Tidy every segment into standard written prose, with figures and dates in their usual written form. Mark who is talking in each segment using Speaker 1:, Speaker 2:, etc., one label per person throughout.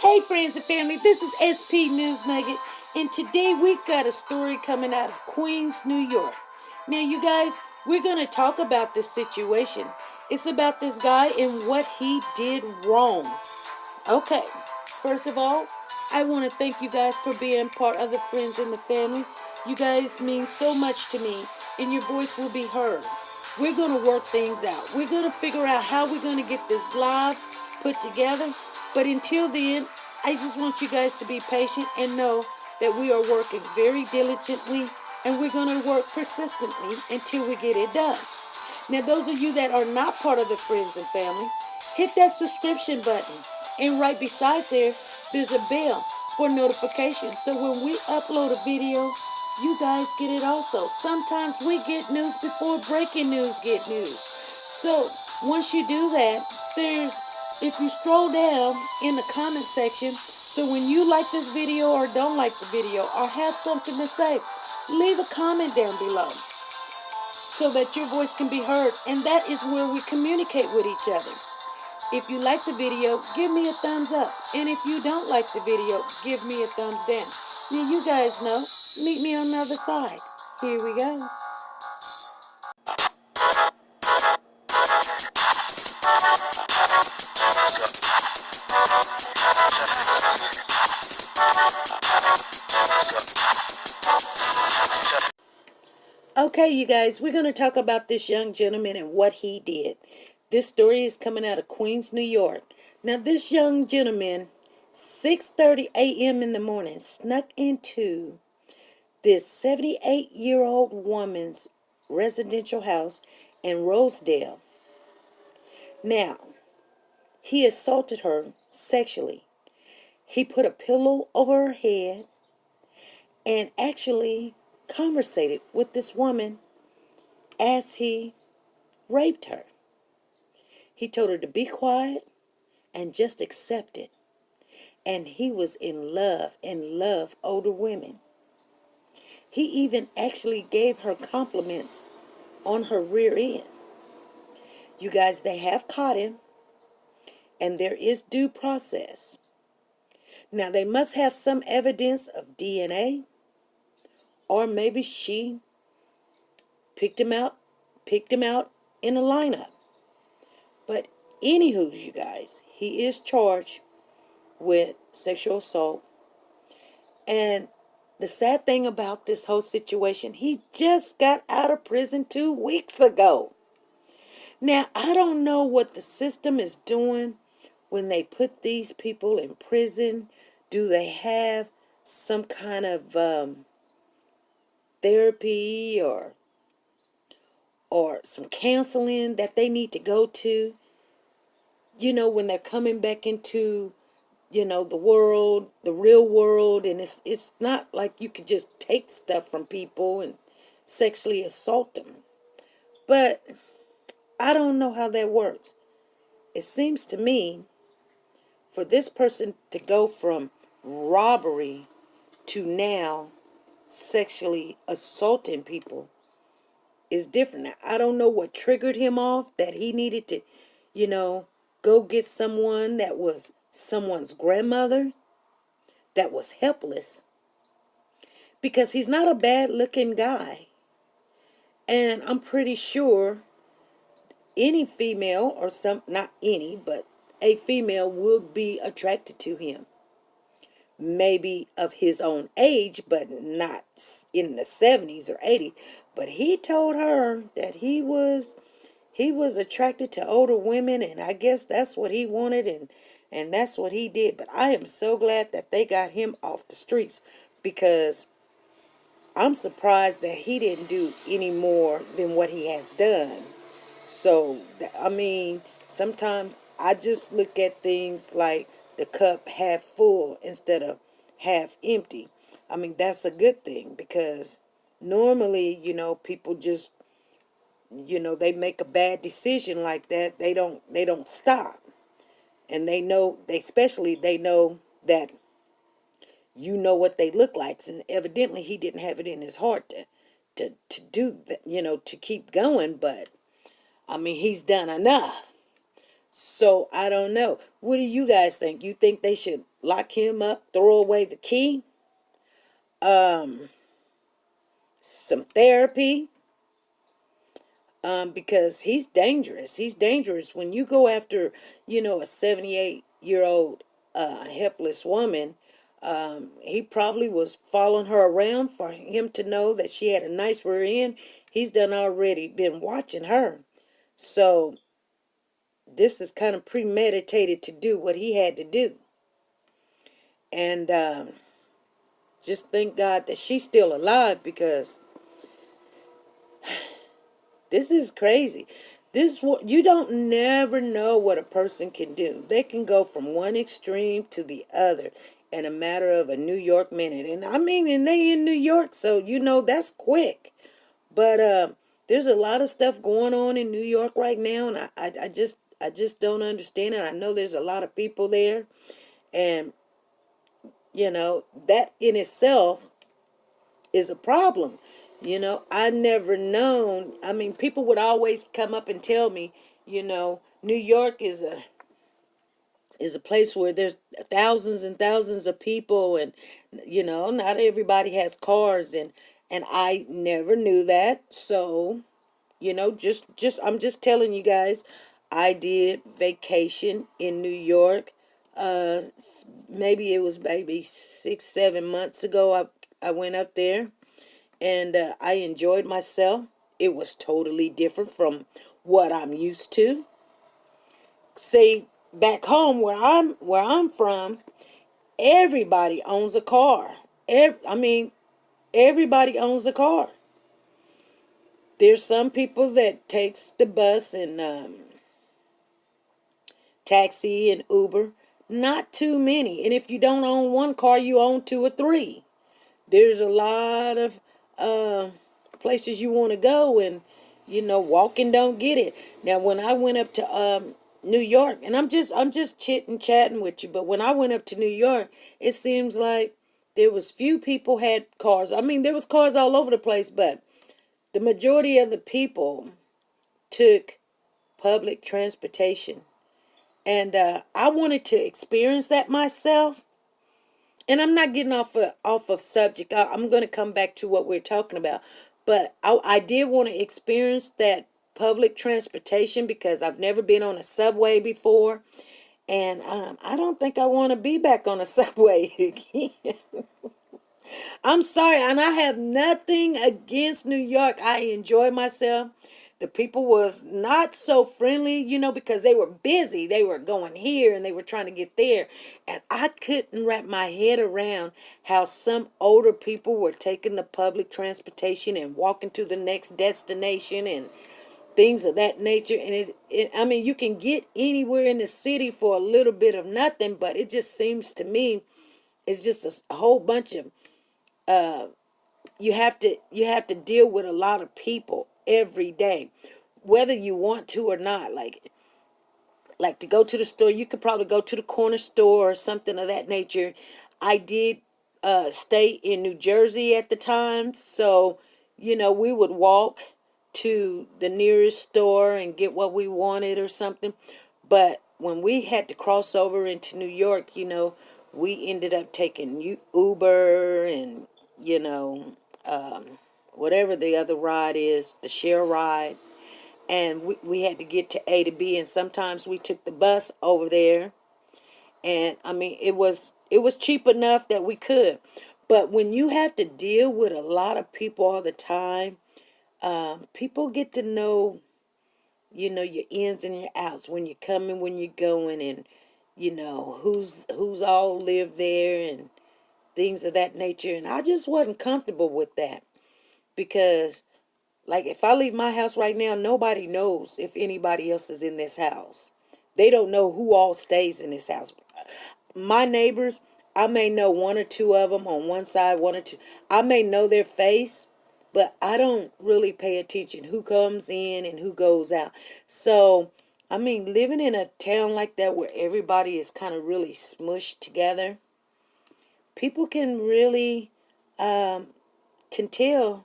Speaker 1: Hey friends and family, this is SP News Nugget, and today we got a story coming out of Queens, New York. Now you guys, we're going to talk about this situation. It's about this guy and what he did wrong. Okay, first of all, I want to thank you guys for being part of the friends and the family. You guys mean so much to me, and your voice will be heard. We're going to work things out. We're going to figure out how we're going to get this live put together. But until then, I just want you guys to be patient and know that we are working very diligently and we're going to work persistently until we get it done. Now, those of you that are not part of the friends and family, hit that subscription button. And right beside there, there's a bell for notifications. So when we upload a video, you guys get it also. Sometimes we get news before breaking news get news. So once you do that, if you scroll down in the comment section, so when you like this video or don't like the video or have something to say, leave a comment down below so that your voice can be heard. And that is where we communicate with each other. If you like the video, give me a thumbs up. And if you don't like the video, give me a thumbs down. Now you guys know, meet me on the other side. Here we go. Okay, you guys, we're going to talk about this young gentleman and what he did. This story is coming out of Queens, New York. Now, this young gentleman, 6:30 a.m. in the morning, snuck into this 78-year-old woman's residential house in Rosedale. Now, he assaulted her sexually. He put a pillow over her head and actually conversated with this woman as he raped her. He told her to be quiet and just accept it. And he was in love and loved older women. He even actually gave her compliments on her rear end. You guys, they have caught him, and there is due process. Now, they must have some evidence of DNA, or maybe she picked him out in a lineup. But anywho, you guys, he is charged with sexual assault. And the sad thing about this whole situation, he just got out of prison 2 weeks ago. Now, I don't know what the system is doing when they put these people in prison. Do they have some kind of therapy or some counseling that they need to go to? You know, when they're coming back into, the world, the real world, and it's not like you could just take stuff from people and sexually assault them. But I don't know how that works. It seems to me for this person to go from robbery to now sexually assaulting people is different. Now, I don't know what triggered him off that he needed to, go get someone that was someone's grandmother that was helpless, because he's not a bad looking guy. And I'm pretty sure any female, or not any, but a female would be attracted to him. Maybe of his own age, but not in the 70s or 80s. But he told her that he was attracted to older women, and I guess that's what he wanted, and that's what he did. But I am so glad that they got him off the streets, because I'm surprised that he didn't do any more than what he has done. So, I mean, sometimes I just look at things like the cup half full instead of half empty. I mean, that's a good thing, because normally, people just, they make a bad decision like that. They don't stop. And they know, they know that what they look like. And evidently he didn't have it in his heart to do that, to keep going. But I mean, he's done enough. So I don't know. What do you guys think? You think they should lock him up, throw away the key, some therapy? Because he's dangerous. He's dangerous when you go after, a 78-year-old helpless woman. He probably was following her around for him to know that she had a nice rear end. He's done already been watching her. So this is kind of premeditated to do what he had to do. And just thank God that she's still alive, because this is crazy. You don't never know what a person can do. They can go from one extreme to the other in a matter of a New York minute. And I mean, and they in New York, so that's quick. But there's a lot of stuff going on in New York right now, and I just don't understand it. I know there's a lot of people there, and that in itself is a problem. I never known. I mean, people would always come up and tell me, New York is a place where there's thousands and thousands of people, and not everybody has cars, and I never knew that. So, just I'm just telling you guys, I did vacation in New York. Maybe it was maybe 6 7 months ago. I went up there, and I enjoyed myself. It was totally different from what I'm used to. See, back home where I'm from, everybody owns a car. I mean, everybody owns a car. There's some people that takes the bus and taxi and Uber. Not too many. And if you don't own one car, you own two or three. There's a lot of places you want to go, and walking don't get it. Now, when I went up to New York, and I'm just chitting chatting with you, but when I went up to New York, it seems like there was few people had cars. I mean, there was cars all over the place, but the majority of the people took public transportation. And I wanted to experience that myself. And I'm not getting off of subject. I'm going to come back to what we're talking about. But I did want to experience that public transportation, because I've never been on a subway before. And I don't think I want to be back on a subway again. I'm sorry, and I have nothing against New York. I enjoy myself. The people was not so friendly, because they were busy. They were going here and they were trying to get there. And I couldn't wrap my head around how some older people were taking the public transportation and walking to the next destination and things of that nature. And I mean, you can get anywhere in the city for a little bit of nothing, but it just seems to me it's just a whole bunch of you have to deal with a lot of people every day, whether you want to or not. Like to go to the store, you could probably go to the corner store or something of that nature. I did stay in New Jersey at the time, so we would walk to the nearest store and get what we wanted or something. But when we had to cross over into New York, we ended up taking Uber and you know whatever the other ride is, the share ride. And we had to get to A to B, and sometimes we took the bus over there. And I mean, it was cheap enough that we could. But when you have to deal with a lot of people all the time, people get to know, your ins and your outs, when you're coming, when you're going, and who's all live there and things of that nature. And I just wasn't comfortable with that, because like if I leave my house right now, nobody knows if anybody else is in this house. They don't know who all stays in this house. My neighbors, I may know one or two of them on one side, one or two. I may know their face, but I don't really pay attention who comes in and who goes out. So, I mean, living in a town like that where everybody is kind of really smushed together, people can really can tell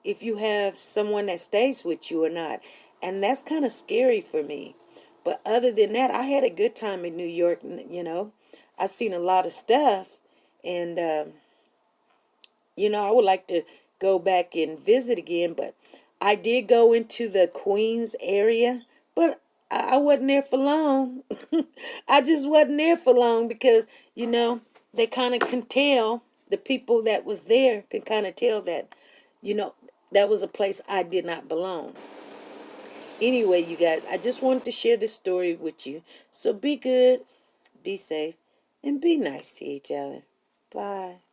Speaker 1: if you have someone that stays with you or not. And that's kind of scary for me. But other than that, I had a good time in New York. You know, I seen a lot of stuff, and you know, I would like to go back and visit again. But I did go into the Queens area, but I wasn't there for long. I just wasn't there for long because, you know, they kind of can tell, the people that was there can kind of tell that, you know, that was a place I did not belong. Anyway, you guys, I just wanted to share this story with you. So be good, be safe, and be nice to each other. Bye.